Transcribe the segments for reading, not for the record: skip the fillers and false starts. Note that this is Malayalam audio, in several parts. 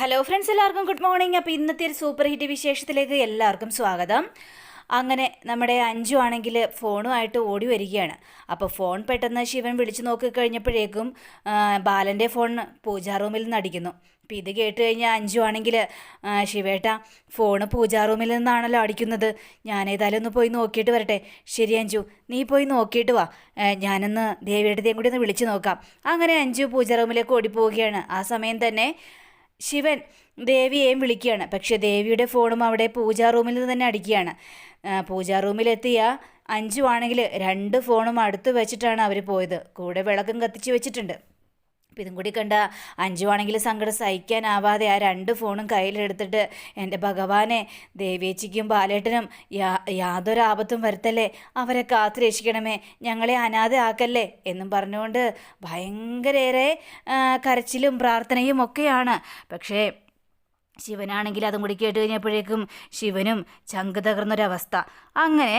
ഹലോ ഫ്രണ്ട്സ്, എല്ലാവർക്കും ഗുഡ് മോർണിംഗ്. അപ്പോൾ ഇന്നത്തെ ഒരു സൂപ്പർ ഹിറ്റ് വിശേഷത്തിലേക്ക് എല്ലാവർക്കും സ്വാഗതം. അങ്ങനെ നമ്മുടെ അഞ്ജു ആണെങ്കിൽ ഫോണുമായിട്ട് ഓടി വരികയാണ്. അപ്പോൾ ഫോൺ പെട്ടെന്ന് ശിവൻ വിളിച്ചു നോക്കിക്കഴിഞ്ഞപ്പോഴേക്കും ബാലൻ്റെ ഫോൺ പൂജാ റൂമിൽ നിന്ന് അടിക്കുന്നു. അപ്പോൾ ഇത് കേട്ട് കഴിഞ്ഞാൽ അഞ്ജു ആണെങ്കിൽ ശിവേട്ട, ഫോണ് പൂജാ റൂമിൽ നിന്നാണല്ലോ അടിക്കുന്നത്, ഞാനേതായാലും ഒന്ന് പോയി നോക്കിയിട്ട് വരട്ടെ. ശരി അഞ്ജു, നീ പോയി നോക്കിയിട്ട് വാ, ഞാനൊന്ന് ദേവിയുടെയും കൂടി ഒന്ന് വിളിച്ചു നോക്കാം. അങ്ങനെ അഞ്ജു പൂജാ റൂമിലേക്ക് ഓടിപ്പോവുകയാണ്. ആ സമയം തന്നെ ശിവൻ ദേവിയെയും വിളിക്കുകയാണ്. പക്ഷെ ദേവിയുടെ ഫോണും അവിടെ പൂജാ റൂമിൽ നിന്ന് തന്നെ അടിക്കുകയാണ്. പൂജാ റൂമിലെത്തിയ അഞ്ജു ആണെങ്കിൽ 2 ഫോണും അടുത്ത് വെച്ചിട്ടാണ് അവർ പോയത്. കൂടെ വിളക്കും കത്തിച്ച് വെച്ചിട്ടുണ്ട്. അപ്പം ഇതും കൂടി കണ്ട അഞ്ജു ആണെങ്കിൽ സങ്കടം സഹിക്കാനാവാതെ ആ 2 ഫോണും കയ്യിലെടുത്തിട്ട്, എൻ്റെ ഭഗവാനെ, ദേവിയേച്ചിക്കും ബാലേട്ടനും യാതൊരു ആപത്തും വരുത്തല്ലേ, അവരെ കാത്തു രക്ഷിക്കണമേ, ഞങ്ങളെ അനാഥ ആക്കല്ലേ എന്നും പറഞ്ഞുകൊണ്ട് ഭയങ്കരേറെ കരച്ചിലും പ്രാർത്ഥനയും ഒക്കെയാണ്. പക്ഷേ ശിവനാണെങ്കിൽ അതും കൂടി കേട്ട് കഴിഞ്ഞപ്പോഴേക്കും ശിവനും ചങ്ക് തകർന്നൊരവസ്ഥ. അങ്ങനെ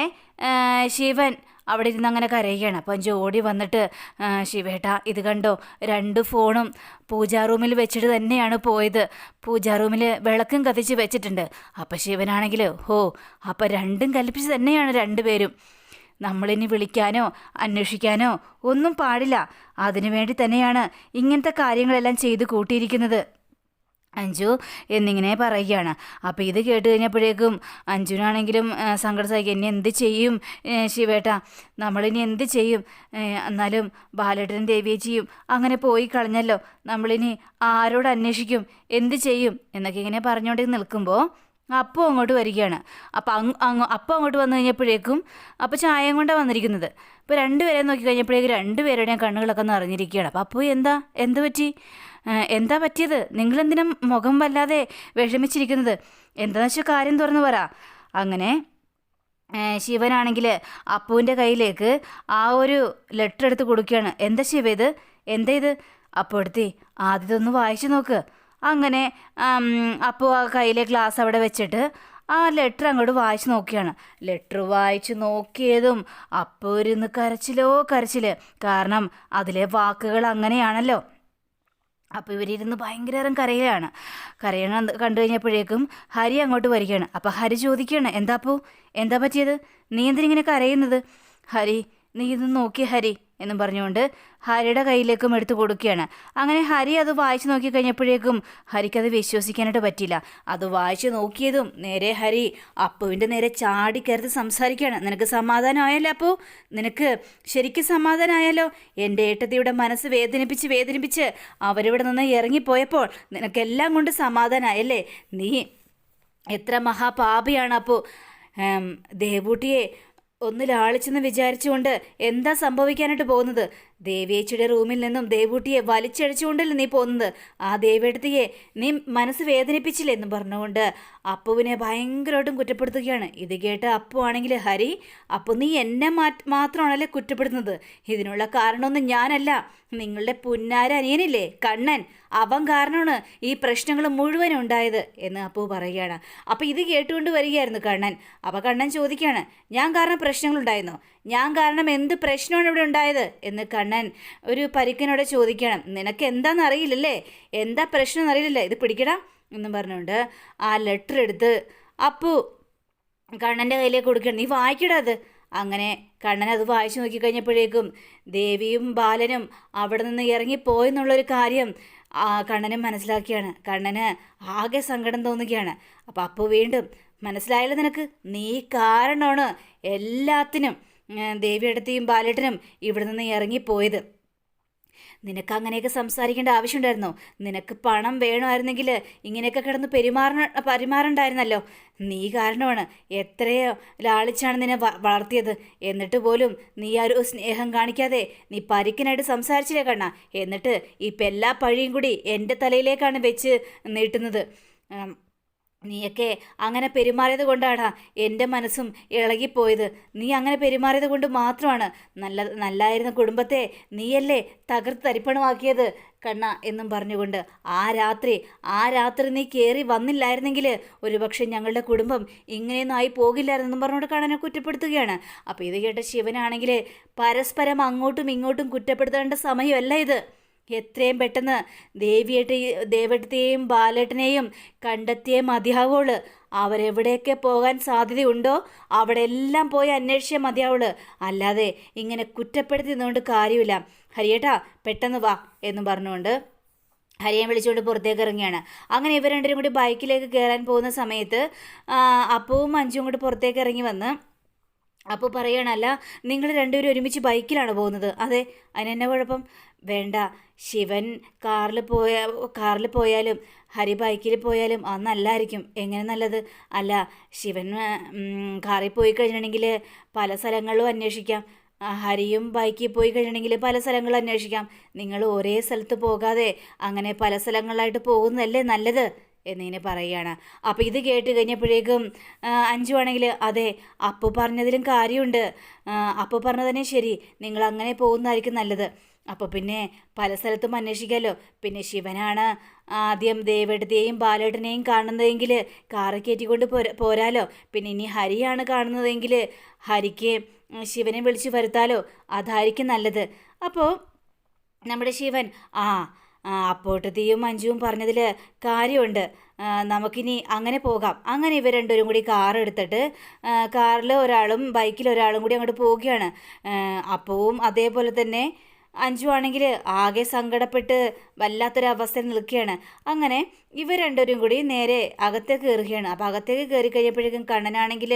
ശിവൻ അവിടെ ഇരുന്ന് അങ്ങനെ കരയുകയാണ്. അപ്പം അഞ്ജു ഓടി വന്നിട്ട്, ശിവേട്ട ഇത് കണ്ടോ, 2 ഫോണും പൂജാ റൂമിൽ വെച്ചിട്ട് തന്നെയാണ് പോയത്, പൂജാ റൂമിൽ വിളക്കും കത്തിച്ച് വെച്ചിട്ടുണ്ട്. അപ്പം ശിവനാണെങ്കിൽ അപ്പം 2ഉം കൽപ്പിച്ച് തന്നെയാണ് 2 പേരും. നമ്മളിനി വിളിക്കാനോ അന്വേഷിക്കാനോ ഒന്നും പാടില്ല, അതിനുവേണ്ടി തന്നെയാണ് ഇങ്ങനത്തെ കാര്യങ്ങളെല്ലാം ചെയ്ത് കൂട്ടിയിരിക്കുന്നത് അഞ്ജു എന്നിങ്ങനെ പറയുകയാണ്. അപ്പോൾ ഇത് കേട്ട് കഴിഞ്ഞപ്പോഴേക്കും അഞ്ജുനാണെങ്കിലും സങ്കടം സഹിക്കുക. ഇനി എന്ത് ചെയ്യും ശിവേട്ട, നമ്മളിനി എന്ത് ചെയ്യും? എന്നാലും ബാലേട്ടനും ദേവിയേച്ചിയും അങ്ങനെ പോയി കളഞ്ഞല്ലോ, നമ്മളിനി ആരോട് അന്വേഷിക്കും, എന്ത് ചെയ്യും എന്നൊക്കെ ഇങ്ങനെ പറഞ്ഞുകൊണ്ട് നിൽക്കുമ്പോൾ അപ്പോൾ അങ്ങോട്ട് വരികയാണ്. അപ്പോൾ അപ്പോൾ അങ്ങോട്ട് വന്നു കഴിഞ്ഞപ്പോഴേക്കും അപ്പോൾ ചായയും കൊണ്ടാണ് വന്നിരിക്കുന്നത്. ഇപ്പോൾ 2 പേരെ നോക്കി കഴിഞ്ഞപ്പോഴേക്കും 2 പേരുടെയും കണ്ണുകളൊക്കെ നിറഞ്ഞിരിക്കുകയാണ്. അപ്പോൾ എന്ത് പറ്റി, എന്താ പറ്റിയത്? നിങ്ങളെന്തിനും മുഖം വല്ലാതെ വിഷമിച്ചിരിക്കുന്നത്? എന്താണെന്ന് വെച്ചാൽ കാര്യം തുറന്നു പറ. അങ്ങനെ ശിവനാണെങ്കിൽ അപ്പുവിൻ്റെ കയ്യിലേക്ക് ആ ഒരു ലെറ്റർ എടുത്ത് കൊടുക്കുകയാണ്. എന്താ ശിവ ഇത്, എന്താ ഇത്? അപ്പോൾ എടുത്തി ആദ്യതൊന്ന് വായിച്ചു നോക്ക്. അങ്ങനെ അപ്പോൾ ആ കയ്യിലെ ഗ്ലാസ് അവിടെ വെച്ചിട്ട് ആ ലെറ്റർ അങ്ങോട്ട് വായിച്ച് നോക്കിയാണ്. ലെറ്റർ വായിച്ച് നോക്കിയതും അപ്പോൾ ഇരുന്ന് കരച്ചിൽ. കാരണം അതിലെ വാക്കുകൾ അങ്ങനെയാണല്ലോ. അപ്പോൾ ഇവരിരുന്ന് ഭയങ്കര കരയാണ് കണ്ടു കഴിഞ്ഞപ്പോഴേക്കും ഹരി അങ്ങോട്ട് വരികയാണ്. അപ്പോൾ ഹരി ചോദിക്കുകയാണ്, എന്താ പറ്റിയത്, നീ എന്തിനിങ്ങനെ കരയുന്നത്? ഹരി, നീ ഇത് നോക്കി ഹരി എന്നും പറഞ്ഞുകൊണ്ട് ഹരിയുടെ കയ്യിലേക്കും എടുത്തു കൊടുക്കുകയാണ്. അങ്ങനെ ഹരി അത് വായിച്ചു നോക്കി കഴിഞ്ഞപ്പോഴേക്കും ഹരിക്കത് വിശ്വസിക്കാനായിട്ട് പറ്റില്ല. അത് വായിച്ചു നോക്കിയതും നേരെ ഹരി അപ്പുവിൻ്റെ നേരെ ചാടിക്കരുത്ത് സംസാരിക്കുകയാണ്. നിനക്ക് സമാധാനമായല്ലോ അപ്പു, നിനക്ക് ശരിക്കും സമാധാനമായല്ലോ? എൻ്റെ ഏട്ടത്തിയുടെ മനസ്സ് വേദനിപ്പിച്ച് അവരിവിടെ നിന്ന് ഇറങ്ങിപ്പോയപ്പോൾ നിനക്കെല്ലാം കൊണ്ട് സമാധാനമായല്ലേ? നീ എത്ര മഹാപാപിയാണ് അപ്പു. ദേവൂട്ടിയെ ഒന്ന് ലാളിച്ചെന്ന് വിചാരിച്ചുകൊണ്ട് എന്താ സംഭവിക്കാനായിട്ട് പോകുന്നത്? ദേവിയേച്ചിയുടെ റൂമിൽ നിന്നും ദേവൂട്ടിയെ വലിച്ചഴിച്ചുകൊണ്ടല്ലേ നീ പോകുന്നത്? ആ ദേവിയെടുത്തിയെ നീ മനസ്സ് വേദനിപ്പിച്ചില്ലേ എന്ന് പറഞ്ഞുകൊണ്ട് അപ്പുവിനെ ഭയങ്കരമായിട്ടും കുറ്റപ്പെടുത്തുകയാണ്. ഇത് കേട്ട് അപ്പു ആണെങ്കിൽ, ഹരി, അപ്പോൾ നീ എന്നെ മാത്രമാണല്ലേ കുറ്റപ്പെടുത്തുന്നത്? ഇതിനുള്ള കാരണമൊന്നും ഞാനല്ല, നിങ്ങളുടെ പുന്നാര അനിയനില്ലേ കണ്ണൻ, അവൻ കാരണമാണ് ഈ പ്രശ്നങ്ങൾ മുഴുവൻ ഉണ്ടായത് എന്ന് അപ്പു പറയുകയാണ്. അപ്പോൾ ഇത് കേട്ടുകൊണ്ട് വരികയായിരുന്നു കണ്ണൻ. അപ്പോൾ കണ്ണൻ ചോദിക്കുകയാണ്, ഞാൻ കാരണം പ്രശ്നങ്ങളുണ്ടായിരുന്നോ? ഞാൻ കാരണം എന്ത് പ്രശ്നമാണ് ഇവിടെ ഉണ്ടായത് എന്ന് കണ്ണൻ ഒരു പരുക്കനോടെ ചോദിക്കണം. നിനക്ക് എന്താണെന്ന് അറിയില്ലല്ലേ, എന്താ പ്രശ്നം എന്നറിയില്ലല്ലേ, ഇത് പിടിക്കടാ എന്നും പറഞ്ഞുകൊണ്ട് ആ ലെറ്റർ എടുത്ത് അപ്പു കണ്ണൻ്റെ കയ്യിലേക്ക് കൊടുക്കണം. നീ വായിക്കടാ അത്. അങ്ങനെ കണ്ണൻ അത് വായിച്ചു നോക്കിക്കഴിഞ്ഞപ്പോഴേക്കും ദേവിയും ബാലനും അവിടെ നിന്ന് ഇറങ്ങിപ്പോയെന്നുള്ളൊരു കാര്യം കണ്ണനും മനസ്സിലാക്കിയാണ്. കണ്ണന് ആകെ സങ്കടം തോന്നുകയാണ്. അപ്പോൾ അപ്പു വീണ്ടും, മനസ്സിലായല്ലോ നിനക്ക്, നീ കാരണമാണ് എല്ലാത്തിനും ദേവിയെടുത്തിയും ബാലേട്ടനും ഇവിടെ നിന്ന് ഇറങ്ങിപ്പോയത്. നിനക്ക് അങ്ങനെയൊക്കെ സംസാരിക്കേണ്ട ആവശ്യമുണ്ടായിരുന്നോ? നിനക്ക് പണം വേണമായിരുന്നെങ്കിൽ ഇങ്ങനെയൊക്കെ കിടന്ന് പെരുമാറണ്ടായിരുന്നല്ലോ. നീ കാരണമാണ് എത്രയോ ലാളിച്ചാണ് നിന്നെ വളർത്തിയത്. എന്നിട്ട് പോലും നീ ആ ഒരു സ്നേഹം കാണിക്കാതെ നീ പരിക്കനായിട്ട് സംസാരിച്ചില്ലേ കണ്ണ? എന്നിട്ട് ഇപ്പം എല്ലാ പഴിയും കൂടി എൻ്റെ തലയിലേക്കാണ് വെച്ച് നീട്ടുന്നത്. നീയൊക്കെ അങ്ങനെ പെരുമാറിയത് കൊണ്ടാണ് എൻ്റെ മനസ്സും ഇളകിപ്പോയത്. നീ അങ്ങനെ പെരുമാറിയത് കൊണ്ട് മാത്രമാണ് നല്ലായിരുന്ന കുടുംബത്തെ നീയല്ലേ തകർത്ത് തരിപ്പണമാക്കിയത് കണ്ണ എന്നും പറഞ്ഞുകൊണ്ട് ആ രാത്രി നീ കയറി വന്നില്ലായിരുന്നെങ്കിൽ ഒരുപക്ഷെ ഞങ്ങളുടെ കുടുംബം ഇങ്ങനെയൊന്നും ആയി പോകില്ലായിരുന്നെന്നും പറഞ്ഞുകൊണ്ട് കണ്ണനെ കുറ്റപ്പെടുത്തുകയാണ്. അപ്പോൾ ഇത് കേട്ട ശിവനാണെങ്കിൽ പരസ്പരം അങ്ങോട്ടും ഇങ്ങോട്ടും കുറ്റപ്പെടുത്തേണ്ട സമയമല്ല ഇത്. എത്രയും പെട്ടെന്ന് ദേവേട്ടത്തെയും ബാലേട്ടനെയും കണ്ടെത്തിയേ മതിയാവുള്ളൂ. അവരെവിടെയൊക്കെ പോകാൻ സാധ്യതയുണ്ടോ അവിടെ എല്ലാം പോയി അന്വേഷിച്ചേ മതിയാവുള്ളൂ. അല്ലാതെ ഇങ്ങനെ കുറ്റപ്പെടുത്തി നിന്നുകൊണ്ട് കാര്യമില്ല. ഹരിയേട്ടാ പെട്ടെന്ന് വാ എന്നും പറഞ്ഞുകൊണ്ട് ഹരിയെ വിളിച്ചുകൊണ്ട് പുറത്തേക്ക് ഇറങ്ങിയാണ്. അങ്ങനെ ഇവർ രണ്ടുപേരും കൂടി ബൈക്കിലേക്ക് കയറാൻ പോകുന്ന സമയത്ത് അപ്പവും അഞ്ചും കൂടി പുറത്തേക്ക് ഇറങ്ങി വന്ന് അപ്പോൾ പറയണല്ല, നിങ്ങൾ രണ്ടുപേരും ഒരുമിച്ച് ബൈക്കിലാണ് പോകുന്നത്. അതെ, അതിനെന്നെ കുഴപ്പം? വേണ്ട, ശിവൻ കാറിൽ പോയാലും ഹരി ബൈക്കിൽ പോയാലും അത് നല്ലതായിരിക്കും. എങ്ങനെ നല്ലത്? അല്ല, ശിവൻ കാറിൽ പോയി കഴിഞ്ഞിട്ടുണ്ടെങ്കിൽ പല സ്ഥലങ്ങളിലും അന്വേഷിക്കാം. ഹരിയും ബൈക്കിൽ പോയി കഴിഞ്ഞിട്ടുണ്ടെങ്കിൽ പല സ്ഥലങ്ങളും അന്വേഷിക്കാം. നിങ്ങൾ ഒരേ സ്ഥലത്ത് പോകാതെ അങ്ങനെ പല സ്ഥലങ്ങളിലായിട്ട് പോകുന്നതല്ലേ നല്ലത് എന്നിങ്ങനെ പറയുകയാണ്. അപ്പോൾ ഇത് കേട്ട് കഴിഞ്ഞപ്പോഴേക്കും അഞ്ചു ആണെങ്കിൽ അതെ, അപ്പു പറഞ്ഞതിലും കാര്യമുണ്ട്, അപ്പു പറഞ്ഞതന്നെ ശരി, നിങ്ങൾ അങ്ങനെ പോകുന്നതായിരിക്കും നല്ലത്. അപ്പോൾ പിന്നെ പല സ്ഥലത്തും അന്വേഷിക്കാമല്ലോ. പിന്നെ ശിവനാണ് ആദ്യം ദേവേട്ടത്തെയും ബാലേട്ടനെയും കാണുന്നതെങ്കിൽ കാറ് കയറ്റിക്കൊണ്ട് പോരാലോ. പിന്നെ ഇനി ഹരിയാണ് കാണുന്നതെങ്കിൽ ഹരിക്ക് ശിവനെ വിളിച്ച് വരുത്താലോ, അതായിരിക്കും നല്ലത്. അപ്പോൾ നമ്മുടെ ശിവൻ അപ്പോട്ടത്തെയും മഞ്ജുവും പറഞ്ഞതിൽ കാര്യമുണ്ട്, നമുക്കിനി അങ്ങനെ പോകാം. അങ്ങനെ ഇവർ രണ്ടുപേരും കൂടി കാർ എടുത്തിട്ട് കാറിൽ ഒരാളും ബൈക്കിൽ ഒരാളും കൂടി അങ്ങോട്ട് പോവുകയാണ്. അപ്പവും അതേപോലെ തന്നെ അഞ്ചു ആണെങ്കിൽ ആകെ സങ്കടപ്പെട്ട് വല്ലാത്തൊരവസ്ഥയിൽ നിൽക്കുകയാണ്. അങ്ങനെ ഇവർ രണ്ടുപേരും കൂടി നേരെ അകത്തേക്ക് കയറുകയാണ്. അപ്പോൾ അകത്തേക്ക് കയറി കഴിഞ്ഞപ്പോഴേക്കും കണ്ണനാണെങ്കിൽ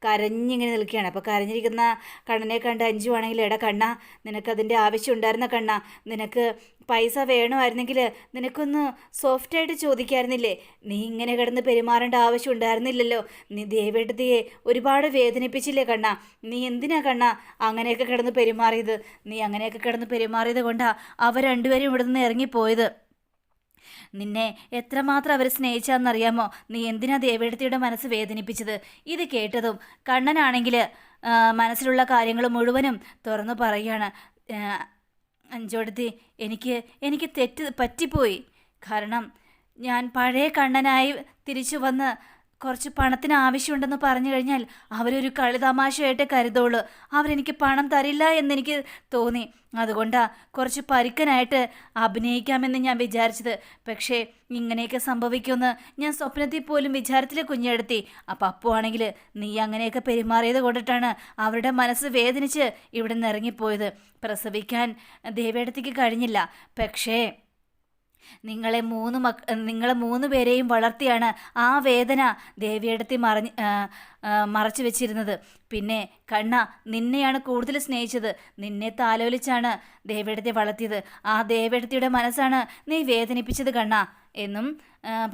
കരഞ്ഞിങ്ങനെ നിൽക്കുകയാണ്. അപ്പോൾ കരഞ്ഞിരിക്കുന്ന കണ്ണനെ കണ്ട് അഞ്ചു ആണെങ്കിൽ എടാ കണ്ണ, നിനക്കതിൻ്റെ ആവശ്യം ഉണ്ടായിരുന്ന കണ്ണ, നിനക്ക് പൈസ വേണമായിരുന്നെങ്കിൽ നിനക്കൊന്ന് സോഫ്റ്റായിട്ട് ചോദിക്കായിരുന്നില്ലേ? നീ ഇങ്ങനെ കിടന്ന് പെരുമാറേണ്ട ആവശ്യം ഉണ്ടായിരുന്നില്ലല്ലോ. നീ ദേവേട്ടത്തിയെ ഒരുപാട് വേദനിപ്പിച്ചില്ലേ കണ്ണ? നീ എന്തിനാ കണ്ണ അങ്ങനെയൊക്കെ കിടന്ന് പെരുമാറിയത്? നീ അങ്ങനെയൊക്കെ കിടന്ന് പെരുമാറിയത് കൊണ്ടാണ് അവർ രണ്ടുപേരും ഇവിടെ നിന്ന് ഇറങ്ങിപ്പോയത്. നിന്നെ എത്രമാത്രം അവർ സ്നേഹിച്ചാന്നറിയാമോ? നീ എന്തിനാ ദേവേടത്തിയുടെ മനസ്സ് വേദനിപ്പിച്ചത്? ഇത് കേട്ടതും കണ്ണനാണെങ്കിൽ മനസ്സിലുള്ള കാര്യങ്ങൾ മുഴുവനും തുറന്നു പറയുകയാണ്. അഞ്ചോടത്തി, എനിക്ക് തെറ്റ് പറ്റിപ്പോയി. കാരണം ഞാൻ പഴയ കണ്ണനായി തിരിച്ചു വന്ന് കുറച്ച് പണത്തിന് ആവശ്യമുണ്ടെന്ന് പറഞ്ഞു കഴിഞ്ഞാൽ അവരൊരു കളിതമാശയായിട്ട് കരുതുള്ളൂ. അവരെനിക്ക് പണം തരില്ല എന്നെനിക്ക് തോന്നി. അതുകൊണ്ടാണ് കുറച്ച് പരുക്കനായിട്ട് അഭിനയിക്കാമെന്ന് ഞാൻ വിചാരിച്ചത്. പക്ഷേ ഇങ്ങനെയൊക്കെ സംഭവിക്കുമെന്ന് ഞാൻ സ്വപ്നത്തിൽ പോലും വിചാരത്തിൽ കുഞ്ഞെടുത്തി. അപ്പം അപ്പു ആണെങ്കിൽ നീ അങ്ങനെയൊക്കെ പെരുമാറിയത് കൊണ്ടിട്ടാണ് അവരുടെ മനസ്സ് വേദനിച്ച് ഇവിടെ നിന്ന് ഇറങ്ങിപ്പോയത്. പ്രസവിക്കാൻ ദേവേടത്തിക്ക് കഴിഞ്ഞില്ല. പക്ഷേ നിങ്ങളെ മൂന്ന് പേരെയും വളർത്തിയാണ് ആ വേദന ദേവിയെടുത്തി മറച്ചു വെച്ചിരുന്നത്. പിന്നെ കണ്ണ, നിന്നെയാണ് കൂടുതൽ സ്നേഹിച്ചത്. നിന്നെ താലോലിച്ചാണ് ദേവിയെടുത്തി വളർത്തിയത്. ആ ദേവിയെടുത്തിയുടെ മനസ്സാണ് നീ വേദനിപ്പിച്ചത് കണ്ണ എന്നും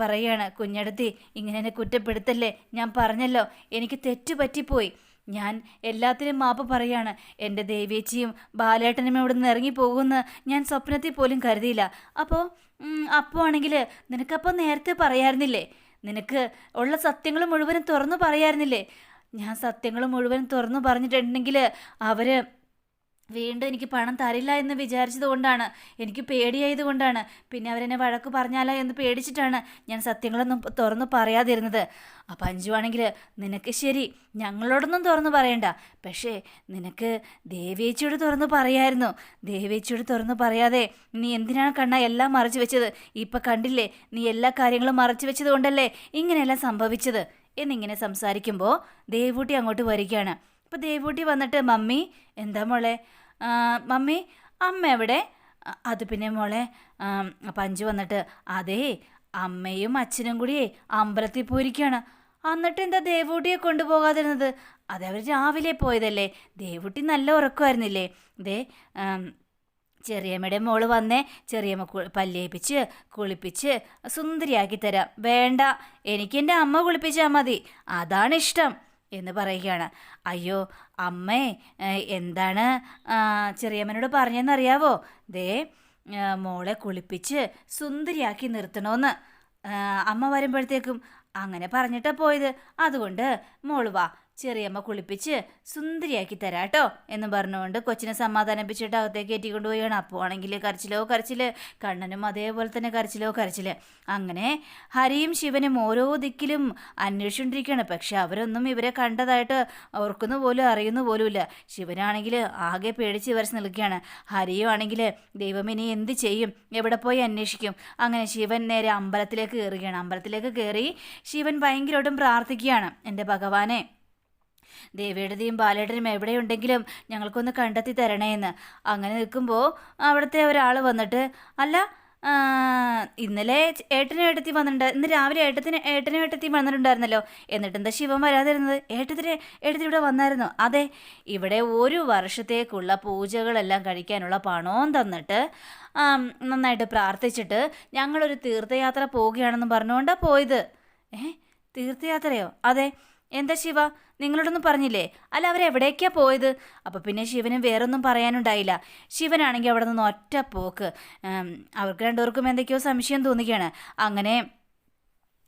പറയുകയാണ്. കുഞ്ഞെടുത്തി, ഇങ്ങനെ എന്നെ കുറ്റപ്പെടുത്തല്ലേ. ഞാൻ പറഞ്ഞല്ലോ, എനിക്ക് തെറ്റുപറ്റിപ്പോയി. ഞാൻ എല്ലാത്തിനും മാപ്പ് പറയാണ്. എൻ്റെ ദേവേച്ചിയും ബാലേട്ടനും ഇവിടെ നിന്ന് ഇറങ്ങിപ്പോകുമെന്ന് ഞാൻ സ്വപ്നത്തിൽ പോലും കരുതിയില്ല. അപ്പോൾ ആണെങ്കിൽ നിനക്കപ്പോൾ നേരത്തെ പറയായിരുന്നില്ലേ? നിനക്ക് ഉള്ള സത്യങ്ങൾ മുഴുവനും തുറന്നു പറയായിരുന്നില്ലേ? ഞാൻ സത്യങ്ങൾ മുഴുവനും തുറന്നു പറഞ്ഞിട്ടുണ്ടെങ്കിൽ അവർ വീണ്ടും എനിക്ക് പണം തരില്ല എന്ന് വിചാരിച്ചത് കൊണ്ടാണ്, എനിക്ക് പേടിയായത് കൊണ്ടാണ്, പിന്നെ അവരെന്നെ വഴക്ക് പറഞ്ഞാലോ എന്ന് പേടിച്ചിട്ടാണ് ഞാൻ സത്യങ്ങളൊന്നും തുറന്നു പറയാതിരുന്നത്. അപ്പം അഞ്ചുവാണെങ്കിൽ നിനക്ക് ശരി, ഞങ്ങളോടൊന്നും തുറന്നു പറയണ്ട, പക്ഷേ നിനക്ക് ദേവേച്ചിയോട് തുറന്നു പറയായിരുന്നു. ദേവേച്ചിയോട് തുറന്നു പറയാതെ നീ എന്തിനാണ് കണ്ണ എല്ലാം മറച്ചു വെച്ചത്? ഇപ്പം കണ്ടില്ലേ, നീ എല്ലാ കാര്യങ്ങളും മറച്ചു വെച്ചത് കൊണ്ടല്ലേ ഇങ്ങനെയെല്ലാം സംഭവിച്ചത് എന്നിങ്ങനെ സംസാരിക്കുമ്പോൾ ദേവൂട്ടി അങ്ങോട്ട് വരികയാണ്. അപ്പോൾ ദേവൂട്ടി വന്നിട്ട് മമ്മി, എന്താ മോളെ? മമ്മി, അമ്മ എവിടെ? അത് പിന്നെ മോളെ, അപ്പം അഞ്ചു വന്നിട്ട് അതേ, അമ്മയും അച്ഛനും കൂടി അമ്പലത്തിൽ പോയിരിക്കുകയാണ്. എന്നിട്ട് എന്താ ദേവൂട്ടിയെ കൊണ്ടുപോകാതിരുന്നത്? അതവർ രാവിലെ പോയതല്ലേ. ദേവൂട്ടി നല്ല ഉറക്കമായിരുന്നില്ലേ? ദേ ചെറിയമ്മയുടെ മോള് വന്നേ, ചെറിയമ്മ പല്ലേപ്പിച്ച് കുളിപ്പിച്ച് സുന്ദരിയാക്കി തരാം. വേണ്ട, എനിക്കെൻ്റെ അമ്മ കുളിപ്പിച്ചാൽ മതി, അതാണിഷ്ടം എന്ന് പറയുകയാണ്. അയ്യോ അമ്മേ, എന്താണ് ചെറിയമ്മനോട് പറഞ്ഞതെന്നറിയാവോ? ദേ മോളെ കുളിപ്പിച്ച് സുന്ദരിയാക്കി നിർത്തണമെന്ന് അമ്മ വരുമ്പോഴത്തേക്കും അങ്ങനെ പറഞ്ഞിട്ടാണ് പോയത്. അതുകൊണ്ട് മോള് വാ, ചെറിയമ്മ കുളിപ്പിച്ച് സുന്ദരിയാക്കി തരാട്ടോ എന്ന് പറഞ്ഞുകൊണ്ട് കൊച്ചിനെ സമാധാനിപ്പിച്ചിട്ട് അകത്തേക്ക് കയറ്റിക്കൊണ്ടുപോവുകയാണ്. അപ്പോൾ ആണെങ്കിൽ കരച്ചിൽ, കണ്ണനും അതേപോലെ തന്നെ കരച്ചിൽ. അങ്ങനെ ഹരിയും ശിവനും ഓരോ ദിക്കിലും അന്വേഷിച്ചുകൊണ്ടിരിക്കുകയാണ്. പക്ഷെ അവരൊന്നും ഇവരെ കണ്ടതായിട്ട് ഓർക്കുന്നു പോലും അറിയുന്നു പോലുമില്ല. ശിവനാണെങ്കിൽ ആകെ പേടിച്ച് വിറച്ച് നിൽക്കുകയാണ്. ഹരിയും ആണെങ്കിൽ ദൈവം ഇനി എന്ത് ചെയ്യും, എവിടെ പോയി അന്വേഷിക്കും. അങ്ങനെ ശിവൻ നേരെ അമ്പലത്തിലേക്ക് കയറുകയാണ്. അമ്പലത്തിലേക്ക് കയറി ശിവൻ ഭയങ്കരമായിട്ടും പ്രാർത്ഥിക്കുകയാണ്, എൻ്റെ ഭഗവാനെ, ദേവിയുടെയും ബാലേട്ടനും എവിടെയുണ്ടെങ്കിലും ഞങ്ങൾക്കൊന്ന് കണ്ടെത്തി തരണേന്ന്. അങ്ങനെ നിൽക്കുമ്പോൾ അവിടുത്തെ ഒരാൾ വന്നിട്ട്, അല്ല ഇന്നലെ ഏട്ടനും ഏട്ടത്തി വന്നിട്ടുണ്ട്, ഇന്ന് രാവിലെ ഏട്ടനും ഏട്ടത്തി വന്നിട്ടുണ്ടായിരുന്നല്ലോ, എന്നിട്ട് എന്താ ശിവൻ വരാതിരുന്നത്? ഏട്ടത്തി ഇവിടെ വന്നായിരുന്നു? അതെ, ഇവിടെ 1 വർഷത്തേക്കുള്ള പൂജകളെല്ലാം കഴിക്കാനുള്ള പണവും തന്നിട്ട് നന്നായിട്ട് പ്രാർത്ഥിച്ചിട്ട് ഞങ്ങളൊരു തീർത്ഥയാത്ര പോവുകയാണെന്ന് പറഞ്ഞുകൊണ്ടാണ് പോയത്. തീർത്ഥയാത്രയോ? അതെ. എന്താ ശിവ, നിങ്ങളോടൊന്നും പറഞ്ഞില്ലേ? അല്ല, അവരെവിടേക്കാണ് പോയത്? അപ്പോൾ പിന്നെ ശിവനും വേറൊന്നും പറയാനുണ്ടായില്ല. ശിവനാണെങ്കിൽ അവിടെ നിന്ന് ഒറ്റ പോക്ക്. അവർക്ക് രണ്ടുപേർക്കും എന്തൊക്കെയോ സംശയം തോന്നുകയാണ്. അങ്ങനെ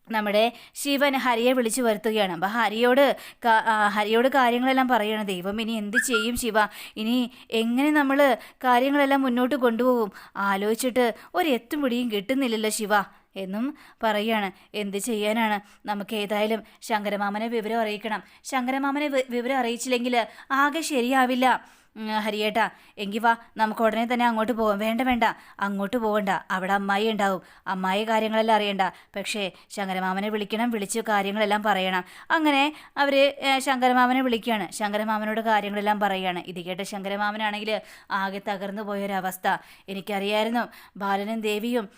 നമ്മുടെ ശിവൻ ഹരിയെ വിളിച്ചു വരുത്തുകയാണ്. അപ്പം ഹരിയോട് കാര്യങ്ങളെല്ലാം പറയുകയാണ്. ദൈവം ഇനി എന്ത് ചെയ്യും ശിവ, ഇനി എങ്ങനെ നമ്മൾ കാര്യങ്ങളെല്ലാം മുന്നോട്ട് കൊണ്ടുപോകും, ആലോചിച്ചിട്ട് ഒരെത്തും പിടിയും കിട്ടുന്നില്ലല്ലോ ശിവ എന്നും പറയുകയാണ്. എന്ത് ചെയ്യാനാണ്, നമുക്ക് ഏതായാലും ശങ്കരമാമനെ വിവരം അറിയിക്കണം. ശങ്കരമാമനെ വിവരം അറിയിച്ചില്ലെങ്കിൽ ആകെ ശരിയാവില്ല ഹരിയേട്ടാ. എങ്കിൽ വാ, നമുക്ക് ഉടനെ തന്നെ അങ്ങോട്ട് പോവാം. വേണ്ട, അങ്ങോട്ട് പോകണ്ട, അവിടെ അമ്മായി ഉണ്ടാവും. അമ്മായി കാര്യങ്ങളെല്ലാം അറിയണ്ട, പക്ഷേ ശങ്കരമാമനെ വിളിക്കണം, വിളിച്ച് കാര്യങ്ങളെല്ലാം പറയണം. അങ്ങനെ അവർ ശങ്കരമാമനെ വിളിക്കുകയാണ്. ശങ്കരമാമനോട് കാര്യങ്ങളെല്ലാം പറയുകയാണ്. ഇത് കേട്ട ശങ്കരമാമനാണെങ്കിൽ ആകെ തകർന്നു പോയൊരവസ്ഥ. എനിക്കറിയായിരുന്നു, ബാലനും ദേവിയും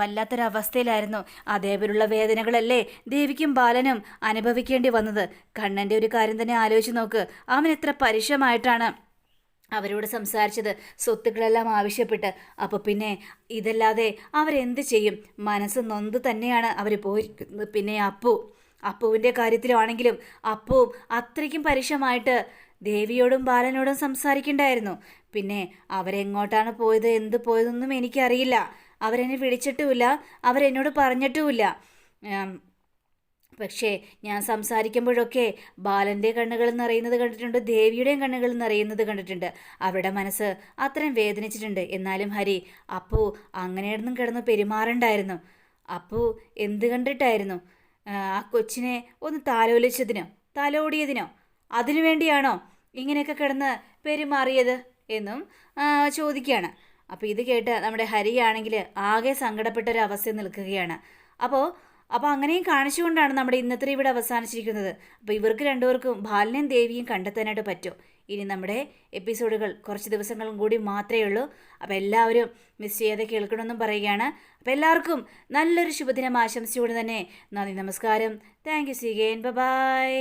വല്ലാത്തൊരവസ്ഥയിലായിരുന്നു. അതേപോലുള്ള വേദനകളല്ലേ ദേവിക്കും ബാലനും അനുഭവിക്കേണ്ടി വന്നത്. കണ്ണൻ്റെ ഒരു കാര്യം തന്നെ ആലോചിച്ച് നോക്ക്, അവൻ എത്ര പരുഷമായിട്ടാണ് അവരോട് സംസാരിച്ചത്, സ്വത്തുക്കളെല്ലാം ആവശ്യപ്പെട്ട്. അപ്പോൾ പിന്നെ ഇതല്ലാതെ അവരെന്ത് ചെയ്യും? മനസ്സ് നൊന്ത് തന്നെയാണ് അവർ പോയിരിക്കുന്നത്. പിന്നെ അപ്പുവിൻ്റെ കാര്യത്തിലാണെങ്കിലും അപ്പുവും അത്രയ്ക്കും പരുഷമായിട്ട് ദേവിയോടും ബാലനോടും സംസാരിക്കണ്ടായിരുന്നു. പിന്നെ അവരെങ്ങോട്ടാണ് പോയത്, എന്ത് പോയതൊന്നും എനിക്കറിയില്ല. അവരെന്നെ വിളിച്ചിട്ടുമില്ല, അവരെന്നോട് പറഞ്ഞിട്ടുമില്ല. പക്ഷേ ഞാൻ സംസാരിക്കുമ്പോഴൊക്കെ ബാലൻ്റെ കണ്ണുകൾ നിറയുന്നത് കണ്ടിട്ടുണ്ട്, ദേവിയുടെയും കണ്ണുകൾ നിറയുന്നത് കണ്ടിട്ടുണ്ട്. അവരുടെ മനസ്സ് അത്രയും വേദനിച്ചിട്ടുണ്ട്. എന്നാലും ഹരി, അപ്പു അങ്ങനെയൊന്നും കിടന്ന് പെരുമാറണ്ടായിരുന്നു. അപ്പു എന്ത് കണ്ടിട്ടായിരുന്നു? ആ കൊച്ചിനെ ഒന്ന് തലോടിയതിനോ അതിനു വേണ്ടിയാണോ ഇങ്ങനെയൊക്കെ കിടന്ന് പെരുമാറിയത് എന്നും ചോദിക്കുകയാണ്. അപ്പോൾ ഇത് കേട്ട് നമ്മുടെ ഹരിയാണെങ്കിൽ ആകെ സങ്കടപ്പെട്ടൊരവസ്ഥ നിൽക്കുകയാണ്. അപ്പോൾ അങ്ങനെയും കാണിച്ചുകൊണ്ടാണ് നമ്മുടെ ഇന്നത്തെ ഇവിടെ അവസാനിച്ചിരിക്കുന്നത്. അപ്പോൾ ഇവർക്ക് രണ്ടുപേർക്കും ബാലനെയും ദേവിയും കണ്ടെത്താനായിട്ട് പറ്റും. ഇനി നമ്മുടെ എപ്പിസോഡുകൾ കുറച്ച് ദിവസങ്ങളും കൂടി മാത്രമേ ഉള്ളൂ. അപ്പോൾ എല്ലാവരും മിസ് ചെയ്യാതെ കേൾക്കണമെന്നും പറയുകയാണ്. അപ്പോൾ എല്ലാവർക്കും നല്ലൊരു ശുഭദിനം ആശംസിച്ചുകൊണ്ട് തന്നെ നന്ദി, നമസ്കാരം. Thank you. See again. By.